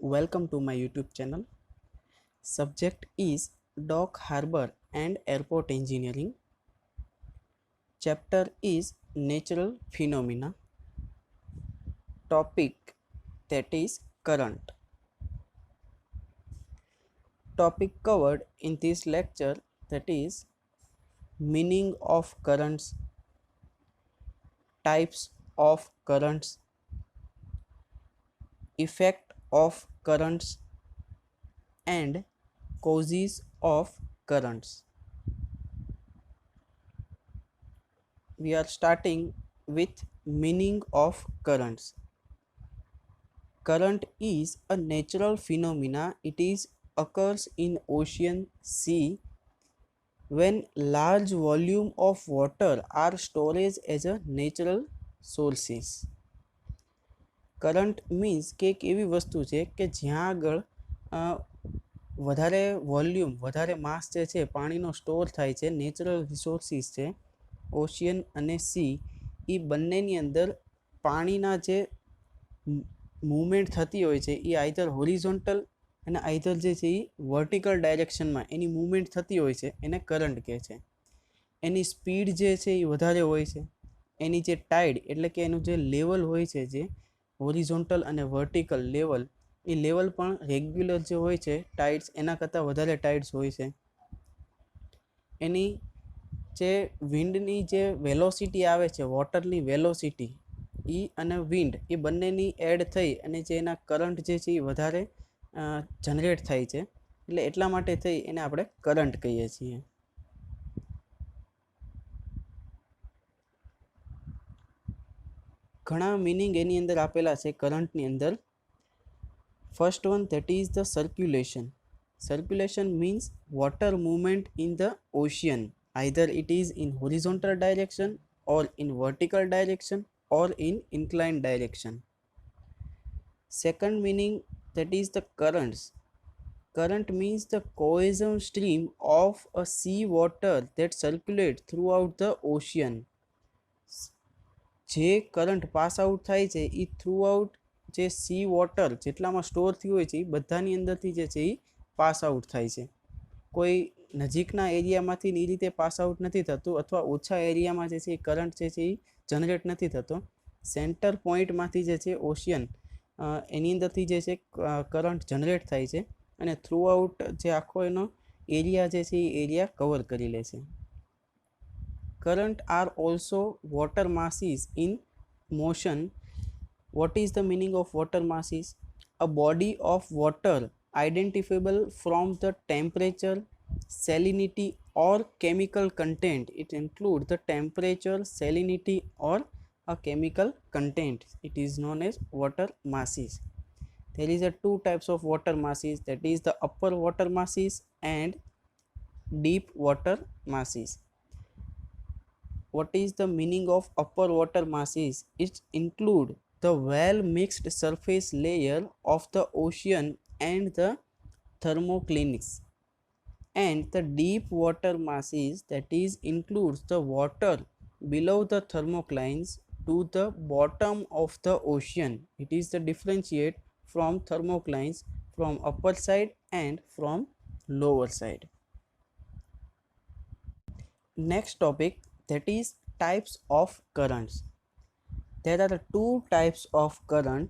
Welcome to my YouTube channel. Subject is Dock Harbor and Airport Engineering. Chapter is Natural Phenomena. Topic that is current. Topic covered in this lecture that is meaning of currents, types of currents, effect of currents, and causes of currents. We are starting with meaning of currents. Current is a natural phenomena. It is occurs in ocean, sea when large volume of water are stored as a natural sources. Current means કે એક એવી વસ્તુ છે કે જ્યાં આગળ વધારે volume વધારે માસ જે છે પાણીનો સ્ટોર થાય છે. નેચરલ રિસોર્સિસ છે ઓશિયન અને સી, એ બંનેની અંદર પાણીના જે મૂવમેન્ટ થતી હોય છે એ આઈધર હોરિઝોન્ટલ અને આઈધર જે છે એ વર્ટિકલ ડાયરેક્શનમાં એની મૂવમેન્ટ થતી હોય છે, એને કરંટ કહે છે. એની સ્પીડ જે છે એ વધારે હોય છે. એની જે ટાઇડ એટલે કે એનું જે લેવલ હોય છે, જે હોરિઝોન્ટલ અને વર્ટિકલ લેવલ, એ લેવલ પણ રેગ્યુલર જે હોય છે ટાઇડ્સ એના કરતાં વધારે ટાઇડ્સ હોય છે. એની જે વિન્ડની જે વેલોસિટી આવે છે, વોટરની વેલોસિટી, એ અને વિન્ડ એ બંનેની એડ થઈ અને જે એના કરંટ જે છે એ વધારે જનરેટ થાય છે. એટલે એટલા માટે થઈ એને આપણે કરંટ કહીએ છીએ. ઘણા મિનિંગ એની અંદર આપેલા છે કરંટની અંદર. First one that is the circulation. Circulation means water movement in the ocean, either it is in horizontal direction or in vertical direction or in inclined direction. Second meaning that is the currents. Current means the cohesion stream of a sea water that circulates throughout the ocean. જે current pass out થાય છે એ through out જે C water જેટલામાં store થયું હોય છે એ બધાની અંદરથી જે છે એ પાસ આઉટ થાય છે. કોઈ નજીકના એરિયામાંથી એ રીતે પાસ આઉટ નથી થતું, અથવા ઓછા એરિયામાં જે છે એ કરંટ જે છે એ જનરેટ નથી થતો. સેન્ટર પોઈન્ટમાંથી જે છે ઓશિયન એની અંદરથી જે છે કરંટ જનરેટ થાય છે અને થ્રુ આઉટ જે આખો એનો એરિયા જે છે એ એરિયા કવર કરી લે છે. Current are also water masses in motion. What is the meaning of water masses? A body of water identifiable from the temperature, salinity or chemical content. It includes the temperature, salinity or a chemical content. It is known as water masses. There is a two types of water masses, that is the upper water masses and deep water masses. What is the meaning of upper water masses? It include the well mixed surface layer of the ocean and the thermoclinics. And the deep water masses, that is includes the water below the thermoclines to the bottom of the ocean. It is the differentiate from thermoclines from upper side and from lower side. Next topic, that is types of currents. There are two types of current.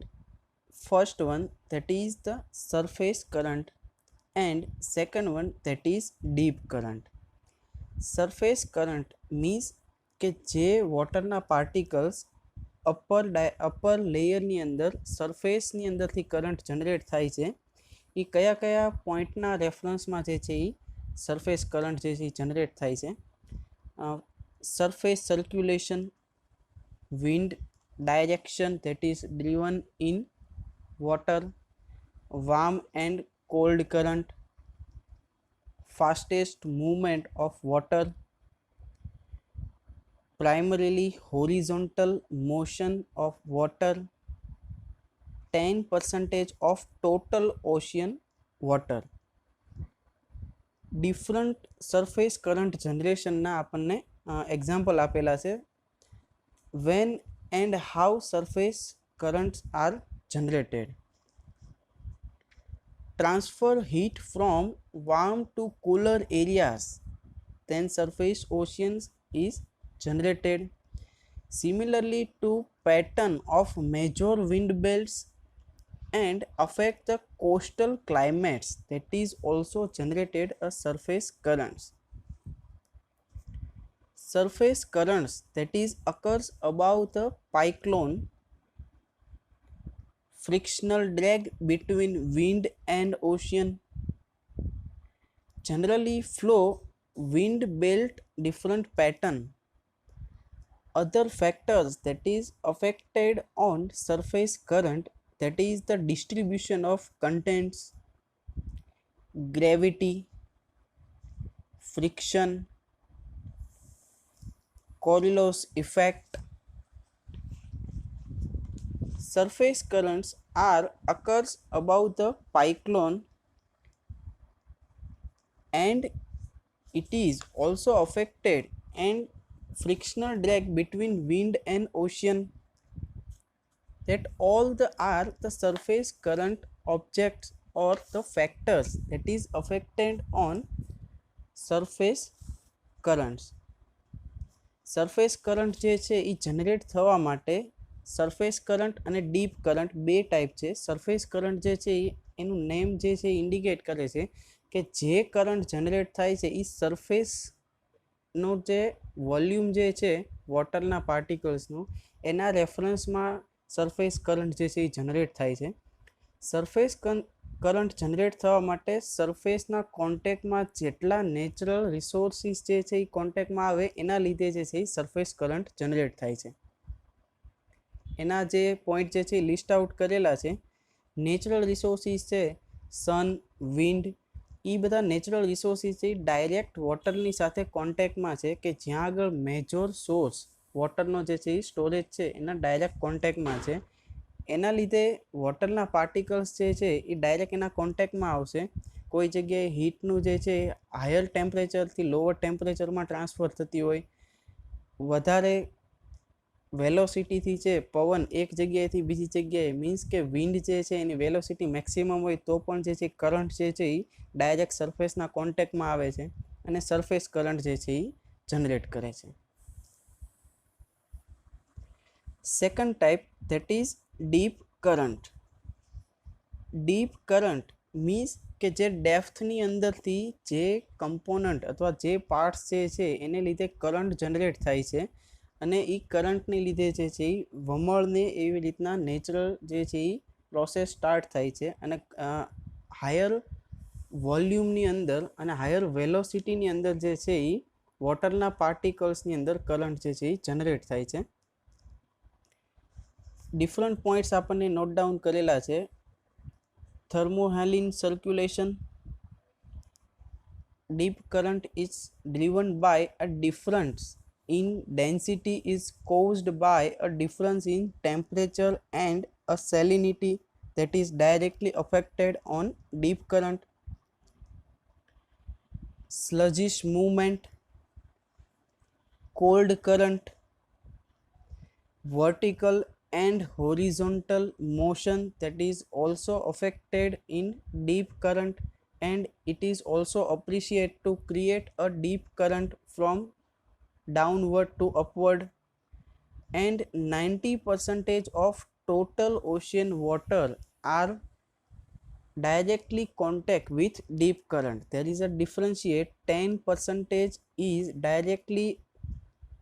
First one that is the surface current and second one that is deep current. Surface current means કે જે વોટરના particles upper લેયરની અંદર સરફેસની અંદરથી current generate થાય છે, એ કયા કયા પોઈન્ટના રેફરન્સમાં જે છે એ સરફેસ કરંટ જે છે એ જનરેટ થાય છે. Surface circulation, wind direction that is driven in water, warm and cold current, fastest movement of water, primarily horizontal motion of water, 10% of total ocean water. Different surface current જનરેશનના આપણને example આપેલા છે. When and how surface currents are generated. transfer heat from warm to cooler areas, then surface oceans is generated. Similarly to pattern of major wind belts and affect the coastal climates, that is also generated a surface currents. Surface currents, that is occurs above the cyclone, frictional drag between wind and ocean, generally flow wind belt different pattern. Other factors that is affected on surface current, that is the distribution of contents, gravity, friction, Coriolis effect. Surface currents are occurs above the cyclone and it is also affected and frictional drag between wind and ocean, that all the are the surface current objects or the factors that is affected on surface currents. Surface current જે છે એ generate થવા માટે surface current અને deep current બે type છે. Surface current જે છે એ એનું નેમ જે છે એ ઇન્ડિકેટ કરે છે કે જે કરંટ જનરેટ થાય છે એ સરફેસનો જે વોલ્યુમ જે છે વોટરના પાર્ટિકલ્સનું એના રેફરન્સમાં સરફેસ કરંટ જે છે એ જનરેટ થાય છે. સરફેસ કરંટ જનરેટ થવા માટે સરફેસના કોન્ટેક્ટમાં જેટલા નેચરલ રિસોર્સિસ જે છે એ કોન્ટેક્ટમાં આવે એના લીધે જે છે એ સરફેસ કરંટ જનરેટ થાય છે. એના જે પોઈન્ટ જે છે એ લિસ્ટ આઉટ કરેલા છે. નેચરલ રિસોર્સિસ છે સન, વિન્ડ, એ બધા નેચરલ રિસોર્સિસ છે ડાયરેક્ટ વોટરની સાથે કોન્ટેક્ટમાં છે કે જ્યાં આગળ મેજર સોર્સ વોટરનો જે છે એ સ્ટોરેજ છે એના ડાયરેક્ટ કોન્ટેક્ટમાં છે. એના લીધે વોટરના પાર્ટિકલ્સ જે છે એ ડાયરેક્ટ એના કોન્ટેક્ટમાં આવશે. કોઈ જગ્યાએ હીટનું જે છે હાયર ટેમ્પરેચરથી લોઅર ટેમ્પરેચરમાં ટ્રાન્સફર થતી હોય, વધારે વેલોસિટીથી છે પવન એક જગ્યાએથી બીજી જગ્યાએ મીન્સ કે વિન્ડ જે છે એની વેલોસિટી મેક્સિમમ હોય તો પણ જે છે કરંટ જે છે એ ડાયરેક્ટ સરફેસના કોન્ટેક્ટમાં આવે છે અને સરફેસ કરંટ જે છે એ જનરેટ કરે છે. Second type that is deep current. Deep current means કે જે ડેપ્થની અંદરથી જે કમ્પોનન્ટ અથવા જે પાર્ટ્સ જે છે એને લીધે કરંટ જનરેટ થાય છે અને એ કરંટને લીધે જે છે એ વમળને એવી રીતના નેચરલ જે છે એ પ્રોસેસ સ્ટાર્ટ થાય છે અને હાયર વોલ્યુમની અંદર અને હાયર વેલોસિટીની અંદર જે છે એ વોટરના પાર્ટિકલ્સની અંદર કરંટ જે છે એ જનરેટ થાય છે. ડિફરન્ટ પોઈન્ટ્સ આપણને નોટ ડાઉન કરેલા છે. thermohaline circulation, deep current is driven by a difference in density is caused by a difference in temperature and a salinity that is directly affected on deep current. Sluggish movement, cold current, vertical and horizontal motion that is also affected in deep current, and it is also appreciated to create a deep current from downward to upward. And 90% of total ocean water are directly contact with deep current. There is a differentiate, 10% is directly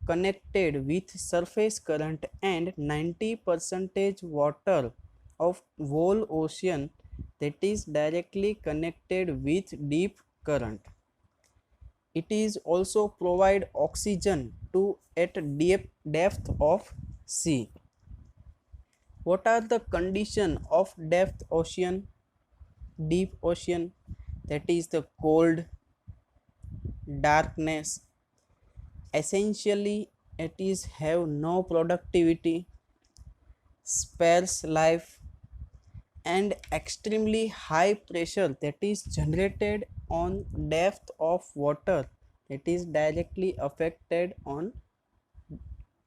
connected with surface current and 90% water of whole ocean that is directly connected with deep current. It is also provide oxygen to at deep depth of sea. What are the condition of depth ocean? Deep ocean, that is the cold, darkness, essentially it is have no productivity, sparse life, and extremely high pressure that is generated on depth of water that is directly affected on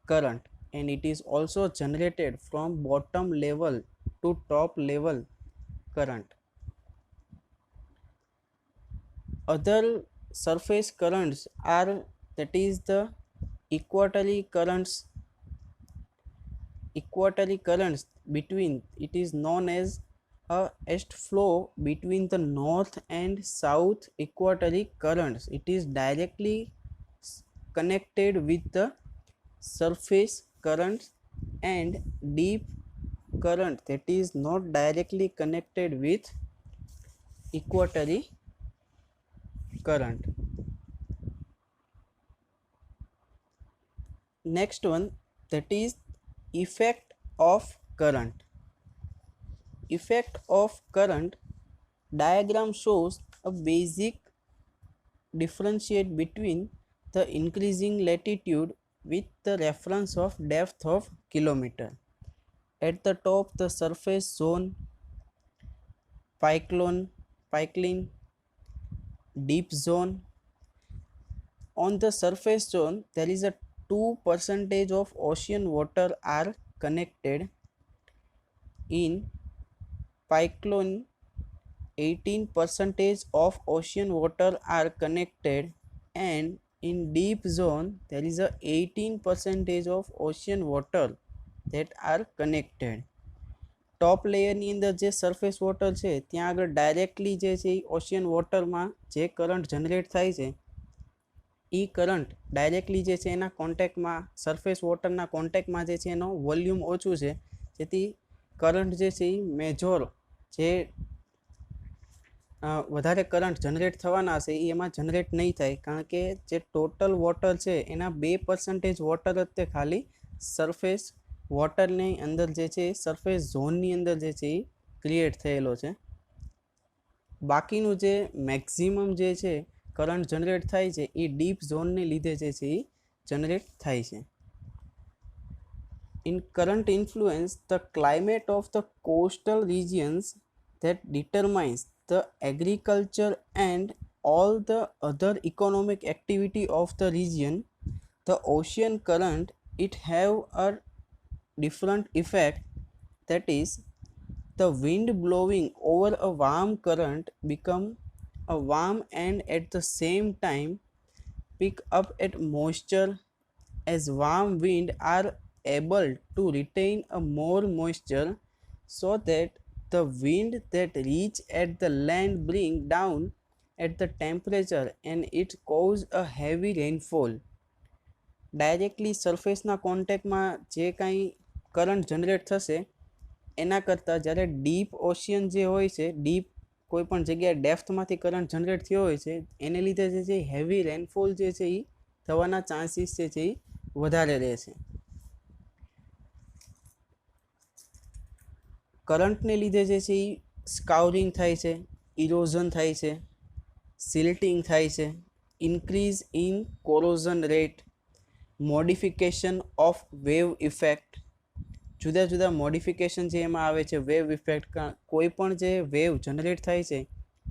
current, and it is also generated from bottom level to top level current. Other surface currents are, that is the equatorial currents. Equatorial currents between, it is known as a east flow between the north and south equatorial currents. It is directly connected with the surface currents, and deep current that is not directly connected with equatorial current. Next one, that is effect of current. Effect of current diagram shows a basic differentiate between the increasing latitude with the reference of depth of kilometer. At the top, the surface zone, pipeline, deep zone. On the surface zone, there is a 2% of ocean water are connected. In pipeline, 18% of ocean water are connected, and in deep zone there is a 18% of ocean water that are connected. ટોપ લેયરની અંદર જે surface water છે ત્યાં આગળ directly જે છે એ ocean વોટરમાં જે current generate થાય છે એ કરંટ ડાયરેક્ટલી જે છે એના કોન્ટેક્ટમાં, સરફેસ વોટરના કોન્ટેક્ટમાં જે છે એનો વોલ્યુમ ઓછું છે, જેથી કરંટ જે છે એ મેજોર જે વધારે કરંટ જનરેટ થવાના હશે એ એમાં જનરેટ નહીં થાય, કારણ કે જે ટોટલ વોટર છે એના 2% વોટર જ તે ખાલી સરફેસ વોટરની અંદર જે છે સરફેસ ઝોનની અંદર જે છે એ ક્રિએટ થયેલો છે. બાકીનું જે મેક્સિમમ જે છે કરંટ જનરેટ થાય છે એ ડીપ ઝોનને લીધે જે છે એ જનરેટ થાય છે. In current influence the climate of the coastal regions that determines the agriculture and all the other economic activity of the region. The ocean current, it have a different effect, that is the wind blowing over a warm current become a warm and at the same time pick up at moisture, as warm wind are able to retain a more moisture, so that the wind that reach at the land bring down at the temperature and it cause a heavy rainfall. Directly સરફેસના કોન્ટેક્ટમાં જે કાંઈ current generate થશે એના કરતાં જ્યારે deep ocean જે હોય છે, ડીપ કોઈ પણ જગ્યાએ ડેપ્થમાંથી કરંટ જનરેટ થયો હોય છે એને લીધે જે છે હેવી રેનફોલ જે છે એ થવાના ચાન્સીસ જે છે એ વધારે રહે છે. કરંટને લીધે જે છે એ સ્કાઉરિંગ થાય છે, ઇરોઝન થાય છે, સિલ્ટિંગ થાય છે, increase in corrosion rate, modification of wave effect. જુદા જુદા મોડિફિકેશન જે એમાં આવે છે વેવ ઇફેક્ટ. કોઈ પણ જે વેવ જનરેટ થાય છે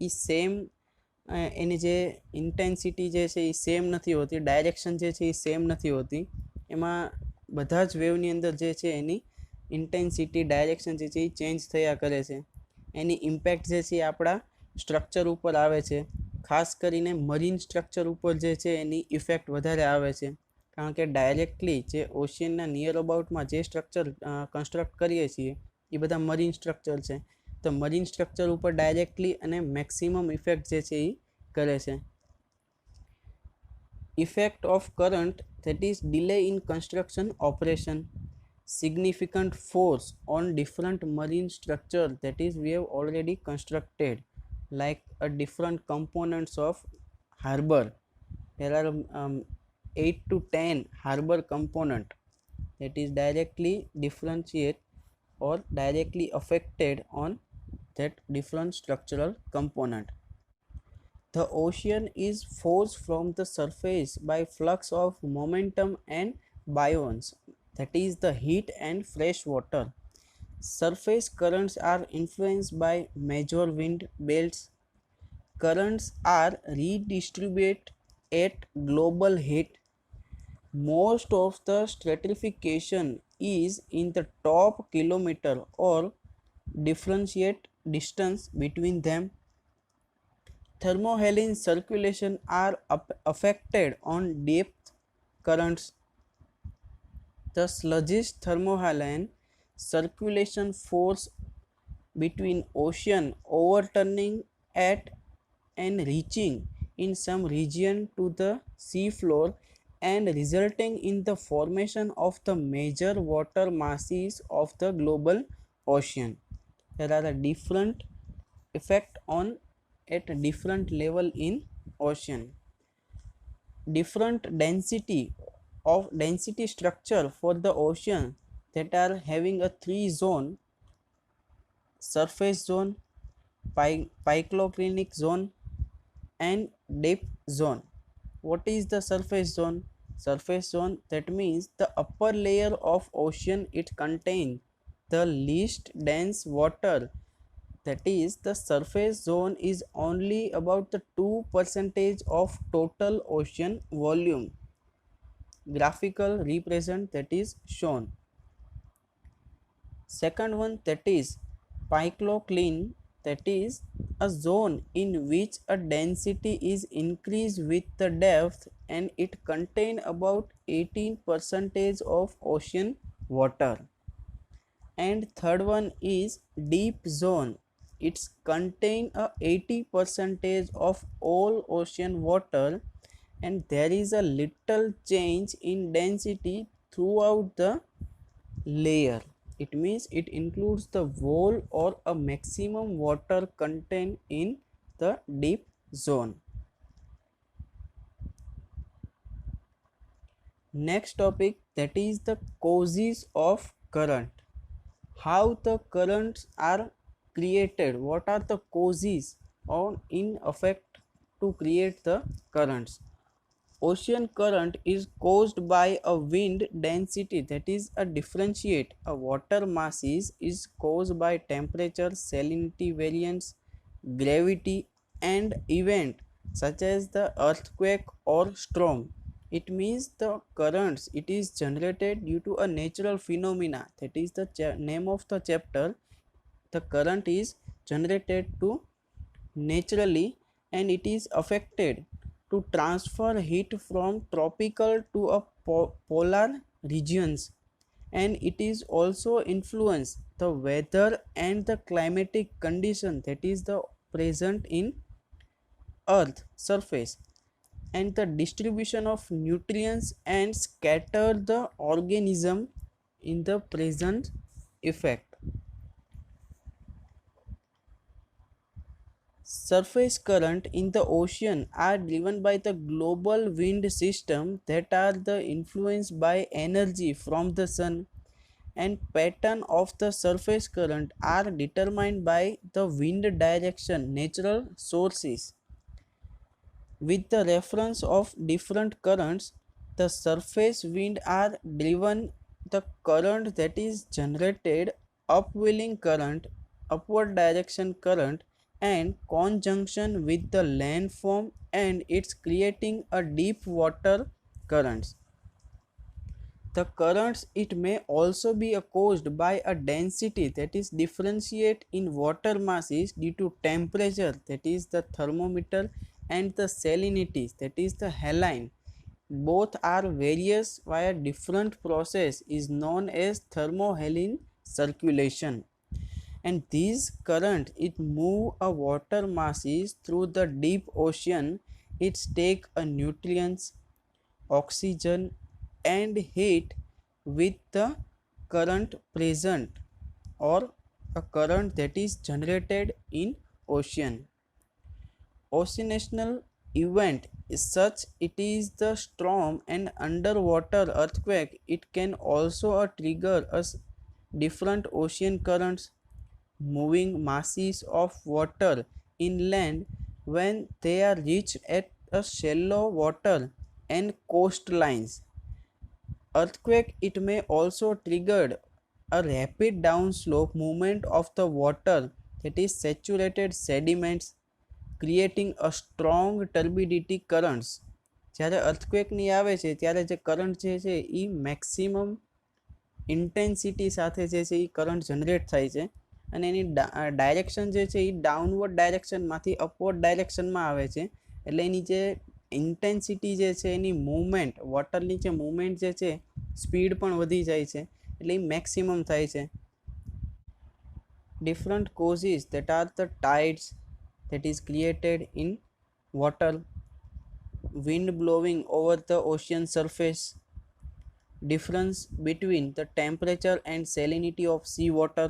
એ સેમ એની જે ઇન્ટેન્સિટી જે છે એ સેમ નથી હોતી, ડાયરેક્શન જે છે એ સેમ નથી હોતી. એમાં બધા જ વેવની અંદર જે છે એની ઇન્ટેન્સિટી, ડાયરેક્શન જે છે એ ચેન્જ થયા કરે છે. એની ઇમ્પેક્ટ જે છે એ આપણા સ્ટ્રક્ચર ઉપર આવે છે, ખાસ કરીને મરીન સ્ટ્રક્ચર ઉપર જે છે એની ઇફેક્ટ વધારે આવે છે, કારણ કે ડાયરેક્ટલી જે ઓશિયનના નિયર અબાઉટમાં જે સ્ટ્રક્ચર કન્સ્ટ્રક્ટ કરીએ છીએ એ બધા મરીન સ્ટ્રક્ચર છે, તો મરીન સ્ટ્રક્ચર ઉપર ડાયરેક્ટલી અને મેક્સિમમ ઇફેક્ટ જે છે એ કરે છે. Effect of current, that is delay in construction operation, significant force on different marine structure, that is we have already constructed, like a different components of harbor. There are 8 to 10 harbor component that is directly differentiate or directly affected on that different structural component. The ocean is forced from the surface by flux of momentum and biomes, that is the heat and fresh water. Surface currents are influenced by major wind belts. Currents are redistributed at global heat. Most of the stratification is in the top kilometer or differentiate distance between them. thermohaline circulation are affected on depth currents. The sluggish thermohaline circulation force between ocean overturning at and reaching in some region to the sea floor and resulting in the formation of the major water masses of the global ocean. There are a different effect on at a different level in ocean. Different density structure for the ocean that are having a three zone: surface zone, phycloclinic zone, and depth zone. What is the surface zone? Surface zone, that means the upper layer of ocean, it contains the least dense water. That is, the surface zone is only about the 2% of total ocean volume. Graphical represent that is shown. Second one, that is phyclocline, that is a zone in which a density is increased with the depth and it contain about 18% of ocean water. And third one is deep zone. It's contain a 80% of all ocean water and there is a little change in density throughout the layer. It means it includes the whole or a maximum water content in the deep zone. Next topic, that is the causes of current. How the currents are created, what are the causes or in effect to create the currents. Ocean current is caused by a wind density, that is a differentiate. A water masses is caused by temperature, salinity variance, gravity, and event such as the earthquake or storm. It means the currents, it is generated due to a natural phenomena. That is the name of the chapter. The current is generated to naturally and it is affected to transfer heat from tropical to a polar regions, and it is also influence the weather and the climatic condition that is the present in earth surface and the distribution of nutrients and scatter the organism in the present effect. Surface current in the ocean are driven by the global wind system that are the influenced by energy from the sun, and pattern of the surface current are determined by the wind direction natural sources. With the reference of different currents, the surface wind are driven the current that is generated upwelling current, upward direction current, and conjunction with the landform, and it's creating a deep water currents. The currents, it may also be caused by a density that is differentiate in water masses due to temperature, that is the thermometer, and the salinity, that is the haline. Both are various via different process is known as thermohaline circulation. And these current, it move a water masses through the deep ocean. It take a nutrients, oxygen, and heat with the current present or a current that is generated in ocean. Oceanational event is such it is the storm and underwater earthquake. It can also trigger us different ocean currents moving masses of water inland when they are reached at a shallow water and coastlines. Earthquake, it may also trigger a rapid downslope movement of the water, that is saturated sediments, creating a strong turbidity currents. જ્યારે અર્થક્વેકની આવે છે ત્યારે જે current જે છે એ maximum intensity સાથે જે છે એ કરંટ જનરેટ થાય છે અને એની ડાયરેક્શન જે છે એ ડાઉનવર્ડ ડાયરેક્શનમાંથી અપવર્ડ ડાયરેક્શનમાં આવે છે. એટલે એની જે ઇન્ટેન્સિટી જે છે એની મૂવમેન્ટ, વોટરની જે મૂવમેન્ટ જે છે સ્પીડ પણ વધી જાય છે, એટલે એ મેક્સિમમ થાય છે. Different causes that are the tides that is created in water, wind blowing over the ocean surface, difference between the temperature and salinity of sea water,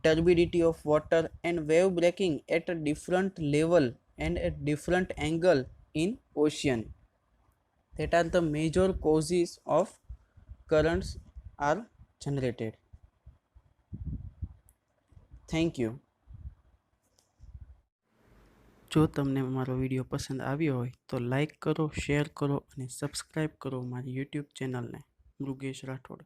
turbidity of water, and wave breaking at a different level and at different angle in ocean. That are the major causes of currents are generated. Thank you. જો તમને મારો video પસંદ આવ્યો હોય તો like કરો, share કરો અને સબસ્ક્રાઈબ કરો મારી યુટ્યુબ ચેનલને મૃગેશ રાઠોડ.